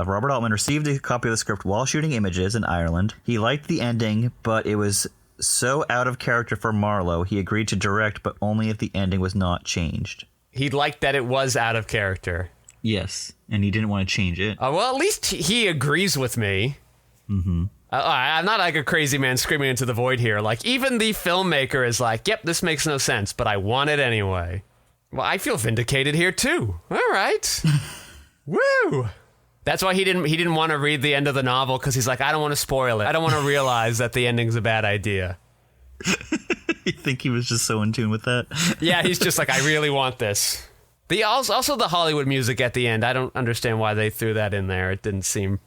Robert Altman received a copy of the script while shooting Images in Ireland. He liked the ending, but it was so out of character for Marlowe, he agreed to direct, but only if the ending was not changed. He liked that it was out of character. Yes, and he didn't want to change it. Well, at least he agrees with me. Mm-hmm. I'm not like a crazy man screaming into the void here. Like, even the filmmaker is like, yep, this makes no sense, but I want it anyway. Well, I feel vindicated here, too. All right. Woo! That's why he didn't want to read the end of the novel, because he's like, I don't want to spoil it. I don't want to realize that the ending's a bad idea. You think he was just so in tune with that? Yeah, he's just like, I really want this. Also the Hollywood music at the end, I don't understand why they threw that in there. It didn't seem...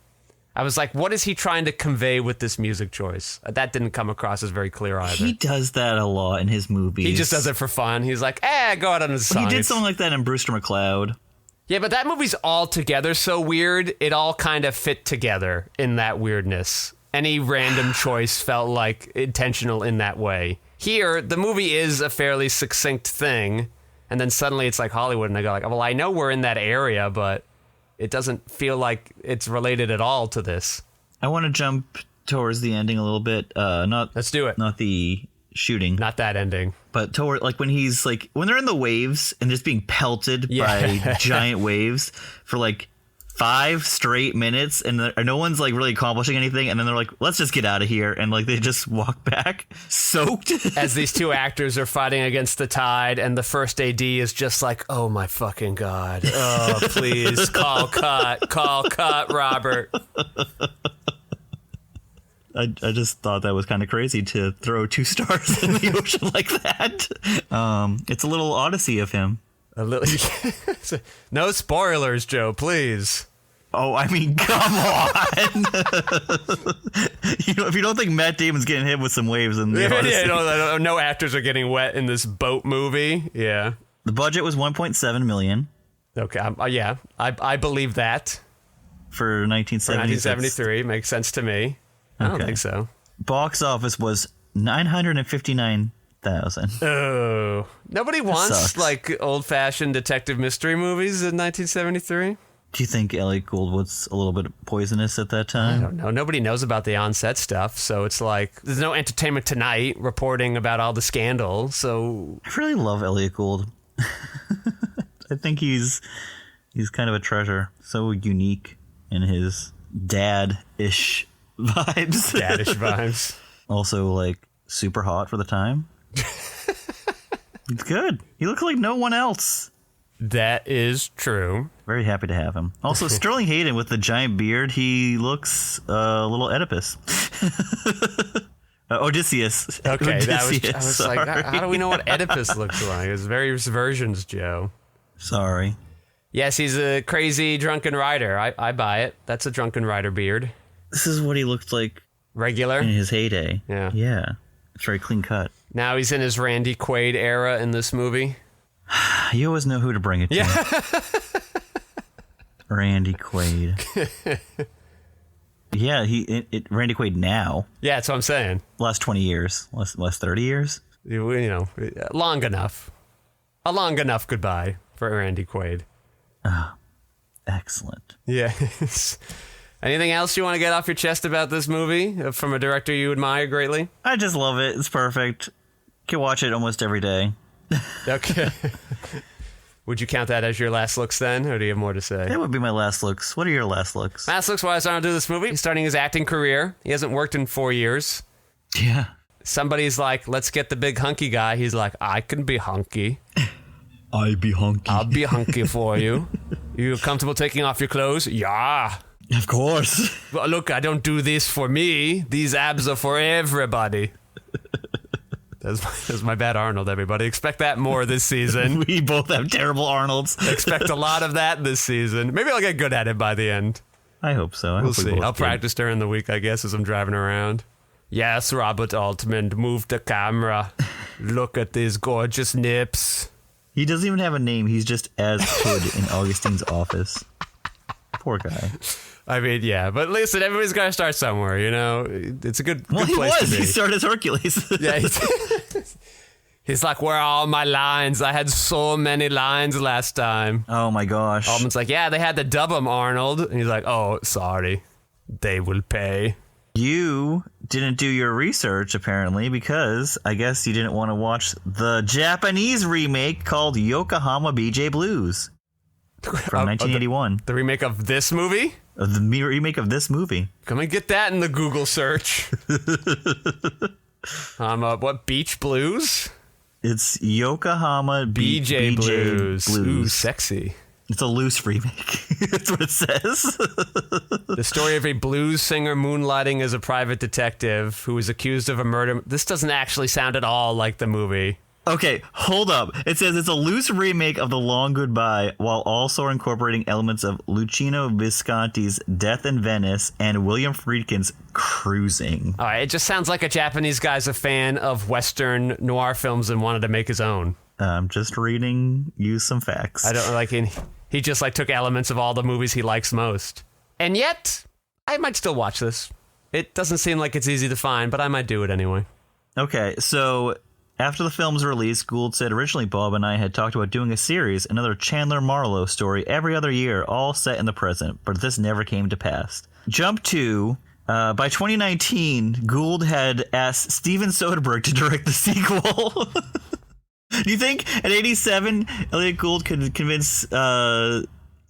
I was like, what is he trying to convey with this music choice? That didn't come across as very clear either. He does that a lot in his movies. He just does it for fun. He's like, go out on the song. He did something like that in Brewster McCloud. Yeah, but that movie's all together so weird, it all kind of fit together in that weirdness. Any random choice felt like intentional in that way. Here, the movie is a fairly succinct thing, and then suddenly it's like Hollywood, and I go like, well, I know we're in that area, but it doesn't feel like it's related at all to this. I want to jump towards the ending a little bit. Let's do it. Not the shooting. Not that ending. But toward, like, when he's like, when they're in the waves and just being pelted by giant waves for like 5 straight minutes, and no one's like really accomplishing anything, and then they're like, let's just get out of here, and like they just walk back soaked as these two actors are fighting against the tide, and the first AD is just like, oh my fucking god, oh please, call cut, Robert. I just thought that was kind of crazy to throw 2 stars in the ocean like that. It's a little Odyssey of him. A little. No spoilers, Joe, please. Oh, I mean, come on. If you don't think Matt Damon's getting hit with some waves in the Odyssey. No actors are getting wet in this boat movie. Yeah. The budget was $1.7 million. Okay. I believe that. For 1973. Makes sense to me. I don't think so. Box office was $959,000. Oh, nobody wants like old-fashioned detective mystery movies in 1973. Do you think Elliot Gould was a little bit poisonous at that time? I don't know. Nobody knows about the on-set stuff, so it's like there's no Entertainment Tonight reporting about all the scandal. So I really love Elliot Gould. I think he's kind of a treasure. So unique in his dad-ish vibes. Daddish vibes. Also, like, super hot for the time. It's good. He looks like no one else. That is true. Very happy to have him. Also, Sterling Hayden with the giant beard, he looks a little Oedipus. Odysseus. Okay, Odysseus, I was like, how do we know what Oedipus looks like? There's various versions, Joe. Sorry. Yes, he's a crazy drunken rider. I buy it. That's a drunken rider beard. This is what he looked like regular in his heyday. Yeah. Yeah. It's very clean cut. Now he's in his Randy Quaid era in this movie. You always know who to bring it to. Yeah. Randy Quaid. Yeah, Randy Quaid now. Yeah, that's what I'm saying. Last 20 years. Last 30 years? You know, long enough. A long enough goodbye for Randy Quaid. Oh, excellent. Yes. Anything else you want to get off your chest about this movie from a director you admire greatly? I just love it. It's perfect. Can watch it almost every day. Okay. Would you count that as your last looks then, or do you have more to say? That would be my last looks. What are your last looks? Last looks wise, Arnold do this movie. He's starting his acting career. He hasn't worked in 4 years. Yeah. Somebody's like, let's get the big hunky guy. He's like, I can be hunky. I be hunky. I'll be hunky for you. You comfortable taking off your clothes? Yeah. Of course. Well, look, I don't do this for me. These abs are for everybody. That's my bad Arnold, everybody. Expect that more this season. We both have terrible Arnolds. Expect a lot of that this season. Maybe I'll get good at it by the end. I hope so. We'll see. I'll practice during the week, I guess, as I'm driving around. Yes, Robert Altman, move the camera. Look at these gorgeous nips. He doesn't even have a name. He's just as Hood in Augustine's office. Poor guy. I mean, yeah, but listen, everybody's got to start somewhere, you know? It's a good place to be. He started as Hercules. Yeah, he's like, where are all my lines? I had so many lines last time. Oh, my gosh. Altman's like, yeah, they had to dub him, Arnold. And he's like, oh, sorry. They will pay. You didn't do your research, apparently, because I guess you didn't want to watch the Japanese remake called Yokohama BJ Blues from 1981. The remake of this movie? The remake of this movie. Come and get that in the Google search. What, Beach Blues? It's Yokohama BJ Blues. Ooh, sexy. It's a loose remake. That's what it says. The story of a blues singer moonlighting as a private detective who was accused of a murder. This doesn't actually sound at all like the movie. Okay, hold up. It says it's a loose remake of The Long Goodbye while also incorporating elements of Luchino Visconti's Death in Venice and William Friedkin's Cruising. All right, it just sounds like a Japanese guy's a fan of Western noir films and wanted to make his own. I'm just reading you some facts. I don't like it. He just like took elements of all the movies he likes most. And yet, I might still watch this. It doesn't seem like it's easy to find, but I might do it anyway. Okay, so after the film's release, Gould said originally Bob and I had talked about doing a series, another Chandler Marlowe story every other year, all set in the present, but this never came to pass. Jump to, by 2019, Gould had asked Steven Soderbergh to direct the sequel. Do you think at 87, Elliot Gould could convince Steven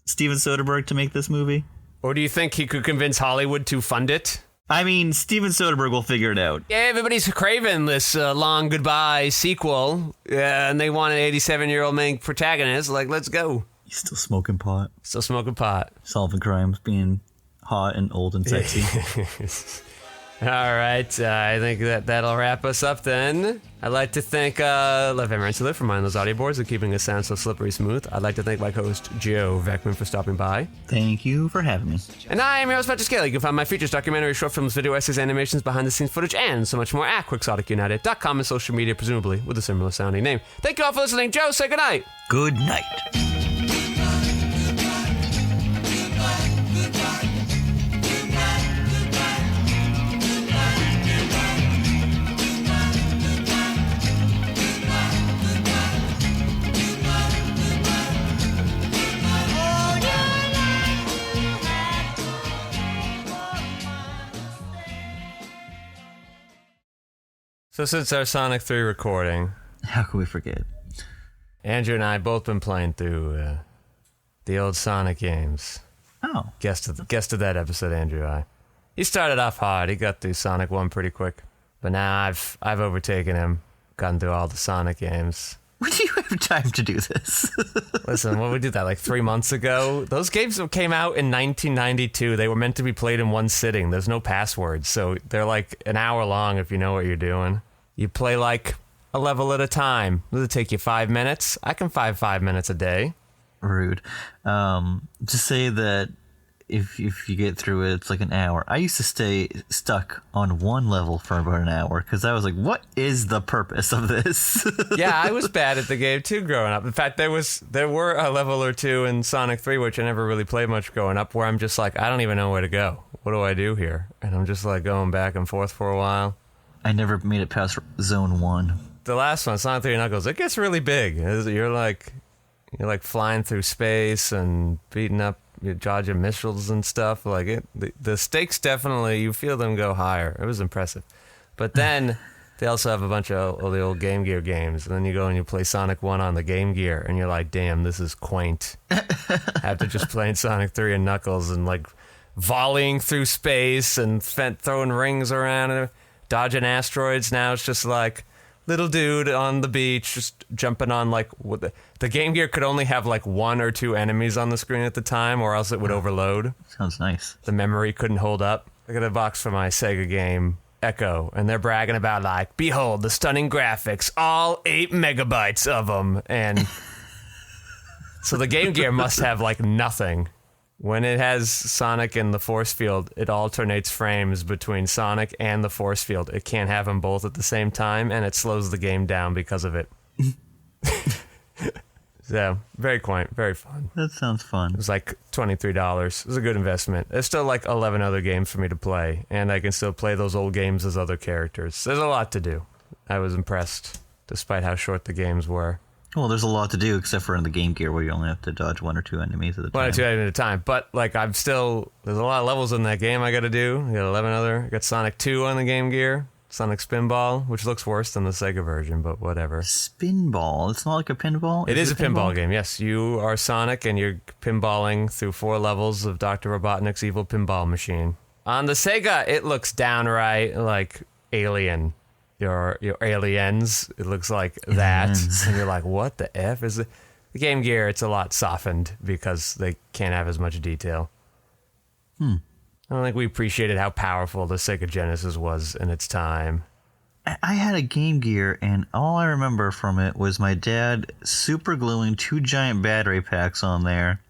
Soderbergh to make this movie? Or do you think he could convince Hollywood to fund it? I mean, Steven Soderbergh will figure it out. Yeah, everybody's craving this Long Goodbye sequel, and they want an 87-year-old main protagonist. Like, let's go. He's still smoking pot. Still smoking pot. Solving crimes, being hot and old and sexy. All right, I think that'll wrap us up then. I'd like to thank Lev Emerensula for minding those audio boards and keeping us sound so slippery smooth. I'd like to thank my co-host Joe Vekeman for stopping by. Thank you for having me. And I am your host, Patrick Scale. You can find my features, documentaries, short films, video essays, animations, behind-the-scenes footage, and so much more at QuixoticUnited.com and social media, presumably with a similar sounding name. Thank you all for listening. Joe, say goodnight. Good night. So since our Sonic 3 recording, How could we forget? Andrew and I both been playing through the old Sonic games. Oh. Guest of that episode, Andrew. He started off hard. He got through Sonic 1 pretty quick. But now I've overtaken him, gotten through all the Sonic games. When do you have time to do this? Listen, what we did that like 3 months ago? Those games came out in 1992. They were meant to be played in one sitting. There's no passwords, so they're like an hour long if you know what you're doing. You play like a level at a time. Does it take you 5 minutes? I can 5 minutes a day. Rude. Just say that if you get through it, it's like an hour. I used to stay stuck on one level for about an hour because I was like, what is the purpose of this? Yeah, I was bad at the game too growing up. In fact, there were a level or two in Sonic 3, which I never really played much growing up, where I'm just like, I don't even know where to go. What do I do here? And I'm just like going back and forth for a while. I never made it past Zone 1. The last one, Sonic 3 Knuckles, it gets really big. You're like flying through space and beating up, you're dodging missiles and stuff. Like the stakes definitely, you feel them go higher. It was impressive. But then they also have a bunch of the old Game Gear games, and then you go and you play Sonic 1 on the Game Gear, and you're like, damn, this is quaint. After just playing Sonic 3 and Knuckles and like volleying through space and throwing rings around and dodging asteroids, now it's just like little dude on the beach just jumping on like the Game Gear could only have like one or two enemies on the screen at the time, or else it would overload. Sounds nice. The memory couldn't hold up. I got a box for my Sega game Echo, and they're bragging about like, behold the stunning graphics, all 8 megabytes of them, and so the Game Gear must have like nothing. When it has Sonic and the force field, it alternates frames between Sonic and the force field. It can't have them both at the same time, and it slows the game down because of it. So, very quaint, very fun. That sounds fun. It was like $23. It was a good investment. There's still like 11 other games for me to play, and I can still play those old games as other characters. There's a lot to do. I was impressed, despite how short the games were. Well, there's a lot to do, except for in the Game Gear where you only have to dodge one or two enemies at a time. One or two enemies at a time. But, like, there's a lot of levels in that game I got to do. I got 11 other. I got Sonic 2 on the Game Gear. Sonic Spinball, which looks worse than the Sega version, but whatever. Spinball? It's not like a pinball? It is a pinball game, yes. You are Sonic, and you're pinballing through 4 levels of Dr. Robotnik's evil pinball machine. On the Sega, it looks downright like Alien. Your aliens, it looks like that. And you're like, what the F is it? The Game Gear, it's a lot softened because they can't have as much detail. I don't think we appreciated how powerful the Sega Genesis was in its time. I had a Game Gear, and all I remember from it was my dad super gluing 2 giant battery packs on there.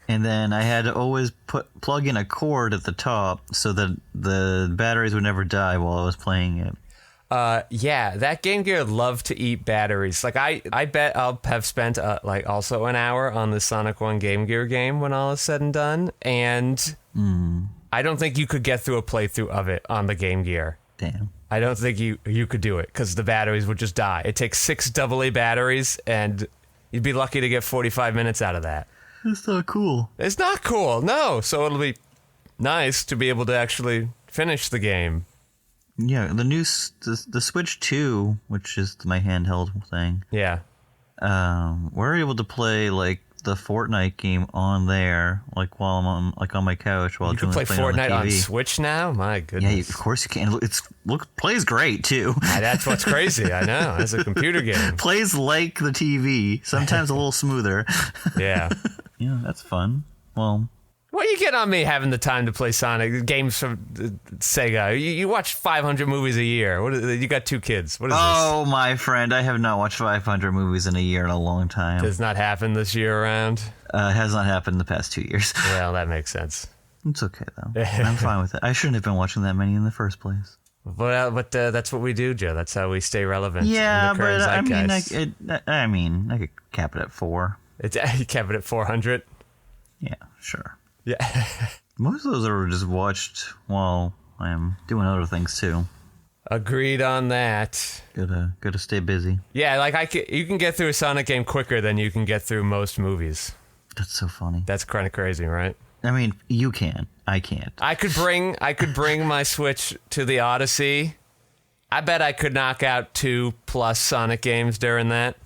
And then I had to always plug in a cord at the top so that the batteries would never die while I was playing it. Yeah, that Game Gear loved to eat batteries. Like, I bet I'll have spent, like, also an hour on the Sonic 1 Game Gear game when all is said and done, and I don't think you could get through a playthrough of it on the Game Gear. Damn. I don't think you could do it, because the batteries would just die. It takes 6 AA batteries, and you'd be lucky to get 45 minutes out of that. That's not cool. It's not cool, no. So it'll be nice to be able to actually finish the game. Yeah, the Switch 2, which is my handheld thing. Yeah. We're able to play like the Fortnite game on there, like while I'm on my couch while you can play Fortnite on Switch now. My goodness. Yeah, of course you can. Plays great too. That's what's crazy. I know. It's a computer game. Plays like the TV. Sometimes a little smoother. Yeah. Yeah, that's fun. Well. What you get on me having the time to play Sonic games from Sega? You watch 500 movies a year. You got 2 kids. What is this? Oh, my friend, I have not watched 500 movies in a year in a long time. Does not happen this year around? It has not happened in the past 2 years. Well, that makes sense. It's okay, though. I'm fine with it. I shouldn't have been watching that many in the first place. But that's what we do, Joe. That's how we stay relevant. Yeah, in the current but I mean, I could cap it at 4. You cap it at 400? Yeah, sure. Yeah. Most of those are just watched while I'm doing other things too. Agreed on that. Gotta stay busy. Yeah, like you can get through a Sonic game quicker than you can get through most movies. That's so funny. That's kind of crazy, right? I mean, you can. I can't. I could bring my Switch to the Odyssey. I bet I could knock out 2+ Sonic games during that.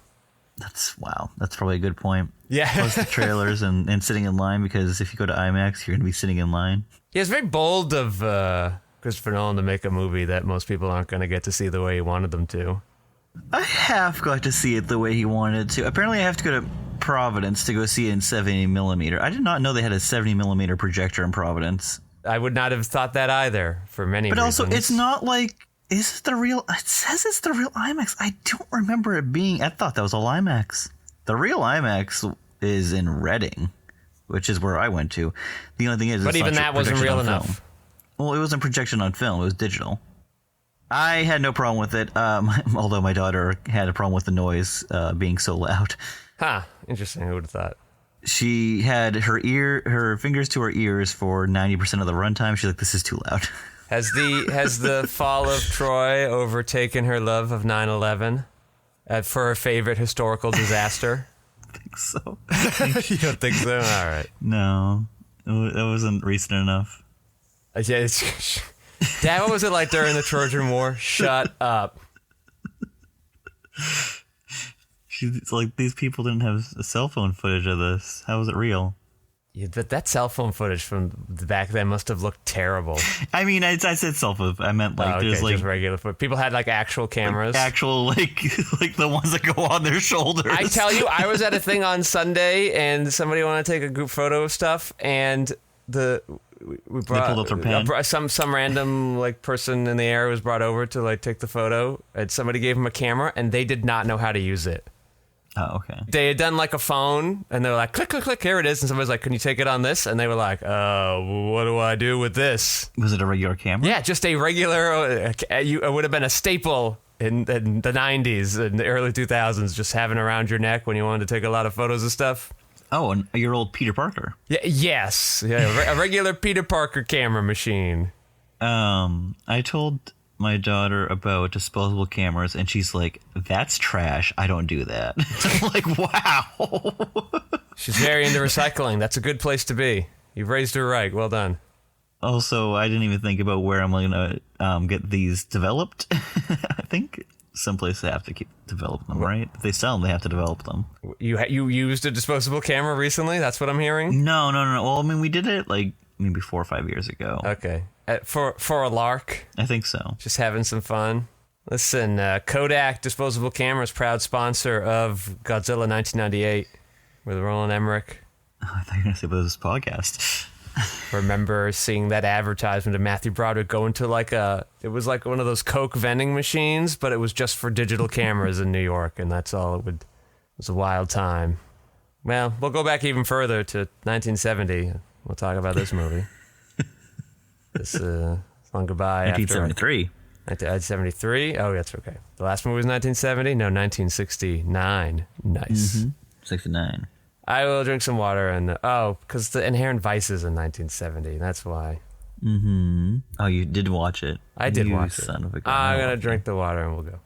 Wow. That's probably a good point. Yeah. Plus the trailers and sitting in line, because if you go to IMAX, you're going to be sitting in line. Yeah, it's very bold of Christopher Nolan to make a movie that most people aren't going to get to see the way he wanted them to. I have got to see it the way he wanted to. Apparently I have to go to Providence to go see it in 70mm. I did not know they had a 70mm projector in Providence. I would not have thought that either, for many reasons. But also, it's not like... Is it the real... It says it's the real IMAX. I don't remember it being... I thought that was all IMAX. The real IMAX is in Reading. which is where I went to. The only thing is, but even that wasn't real enough. Well, it wasn't projection on film; it was digital. I had no problem with it, although my daughter had a problem with the noise being so loud. Huh? Interesting. Who would have thought? She had her fingers to her ears for 90% of the runtime. She's like, "This is too loud." Has the fall of Troy overtaken her love of 9/11 for her favorite historical disaster? I think so. You don't think so? All right. No, that wasn't recent enough. Yeah, Dad, what was it like during the Trojan War? Shut up. She's like, these people didn't have a cell phone footage of this. How was it real? Yeah, but that cell phone footage from back then must have looked terrible. I mean, I said cell phone. I meant like there's like just regular footage. People had like actual cameras, like the ones that go on their shoulders. I tell you, I was at a thing on Sunday, and somebody wanted to take a group photo of stuff, and we brought, they pulled up their pen. Some random like person in the area was brought over to like take the photo, and somebody gave them a camera, and they did not know how to use it. Oh, okay. They had done like a phone, and they were like, click, click, click, here it is. And somebody's like, can you take it on this? And they were like, what do I do with this? Was it a regular camera? Yeah, just a regular, it would have been a staple in the 90s and the early 2000s, just having around your neck when you wanted to take a lot of photos of stuff. Oh, and your old Peter Parker. Yeah, yes. Yeah, a regular Peter Parker camera machine. I told my daughter about disposable cameras, and she's like, that's trash. I don't do that. I'm like, wow. She's very into recycling. That's a good place to be. You've raised her right. Well done. Also, I didn't even think about where I'm going to get these developed. I think someplace they have to keep develop them, right? If they sell them, they have to develop them. You used a disposable camera recently? That's what I'm hearing? No. Well, I mean, we did it like maybe 4 or 5 years ago. Okay. For a lark? I think so. Just having some fun. Listen, Kodak Disposable Cameras, proud sponsor of Godzilla 1998 with Roland Emmerich. Oh, I thought you were going to say about this podcast. Remember seeing that advertisement of Matthew Broderick going to it was like one of those Coke vending machines, but it was just for digital cameras in New York, and that's all it was a wild time. Well, we'll go back even further to 1970. We'll talk about this movie. This long goodbye. 1973. 1973? Oh, that's okay. The last movie was 1970? No, 1969. Nice. Mm-hmm. 69. I will drink some water because the Inherent Vices in 1970. That's why. Mm-hmm. Oh, you did watch it. I did watch it. Son of a gun. I'm going to drink the water and we'll go.